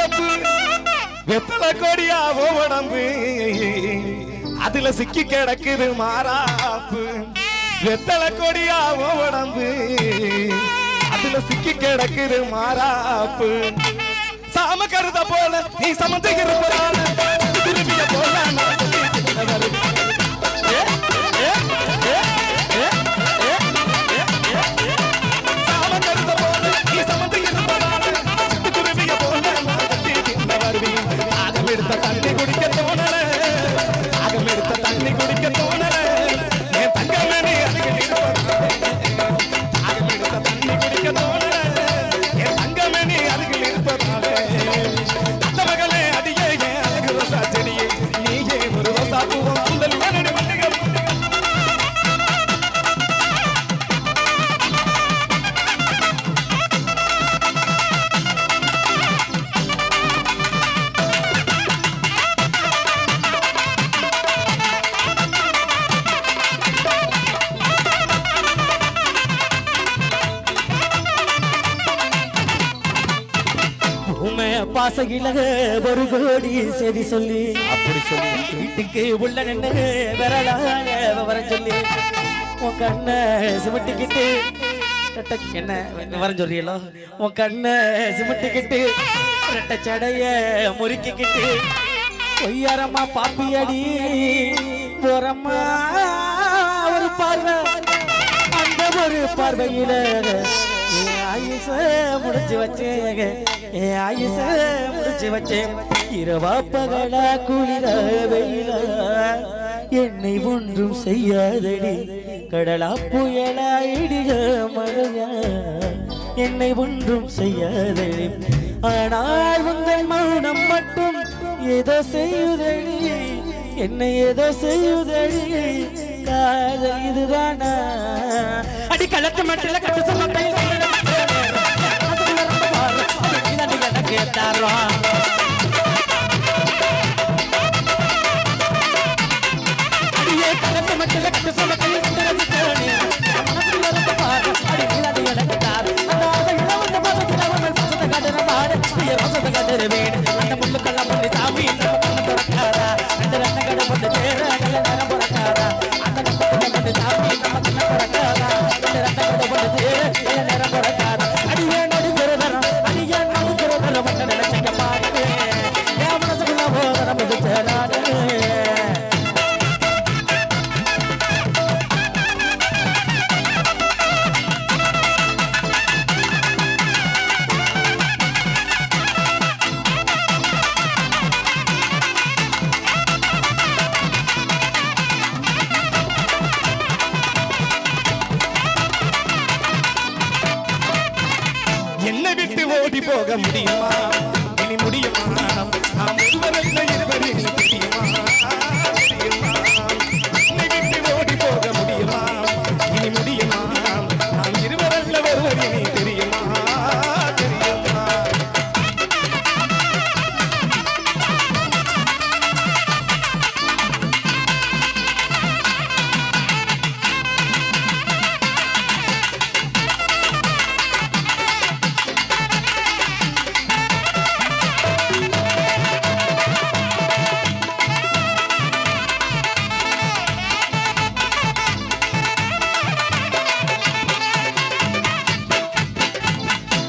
சிகப்பு வெத்தல கொடியா உடம்பு அதுல சிக்கி கிடக்குது மாறாப்பு வெத்தல கொடியா உடம்பு அதுல சிக்கி கிடக்குது மாறாப்பு சாம கருத போல நீ சமந்து இருப்பதால திரும்பிய போல சாம கருத போல நீ சமந்து இருப்பதால திரும்பிய போல ஆகமெடுத்த தண்ணி குடிக்க தோணல ஆகமெடுத்த தண்ணி குடிக்க தோணல என் தங்கமணி அருகில் இருப்பதாலே ஆகமெடுத்த தண்ணி குடிக்க தோணல என் தங்கமணி அருகில் இருப்பதாலே அந்த மகளே அடியே என் அழகு ரோசா செடியே நீயே ஒரு ரோசா பூவம் முதல் மனடி மல்லிகை பாசகில ஒரு கோடி செய்தி சொல்லி அப்படி சொல்லி வீட்டுக்கு உள்ள நின்று விரலால விவரம் சொல்லி உன் கண்ணை சிமிட்டிக்கிட்டு என்ன விவரம் சொல்றீங்களோ உன் கண்ணை சிமிட்டிக்கிட்டு ரெட்ட சடைய முறுக்கிக்கிட்டு பொய்யாரம்மா பாப்பியடி போறம்மா ஒரு பார்வை அந்த ஒரு பார்வையில ஆயுச முடிச்சு வச்சேங்க ஆயுச முடிச்சு வச்சேன் இரவா பகலா குளிர வெயில என்னை ஒன்றும் செய்யாதடி கடலா புயலா இடிய மழையா என்னை ஒன்றும் செய்யாதடி ஆனால் உங்கள் மௌனம் மட்டும் ஏதோ செய்யுதடி என்னை ஏதோ செய்யுதடி காதல் இதுதானா அடி கலத்து மட்டில கட்டு சொல்ல கையில் கேட்டாரா அடியே கலத்து மட்டில கட்டு சொல்ல கையில் அந்த முள்ளுக்கெல்லாம் பண்ணி சாமி பிறக்காதா அந்த ரெண்ட கடை பண்ணி சேர நல்ல நேரம் பிறக்காதா அந்த நம்ம சாமி நமக்கு பிறக்காதா அந்த ரெண்ட கடை பண்ணி சேர நல்ல நேரம் பிறக்காதா அடியே நடுகிறதரம் அடியே நடுகிறதரம் பண்ண நினைச்சிக்க மாட்டேன் என் மனசுக்குள்ள போகிற முடிச்சேனானே என்னை விட்டு ஓடி போக முடியுமா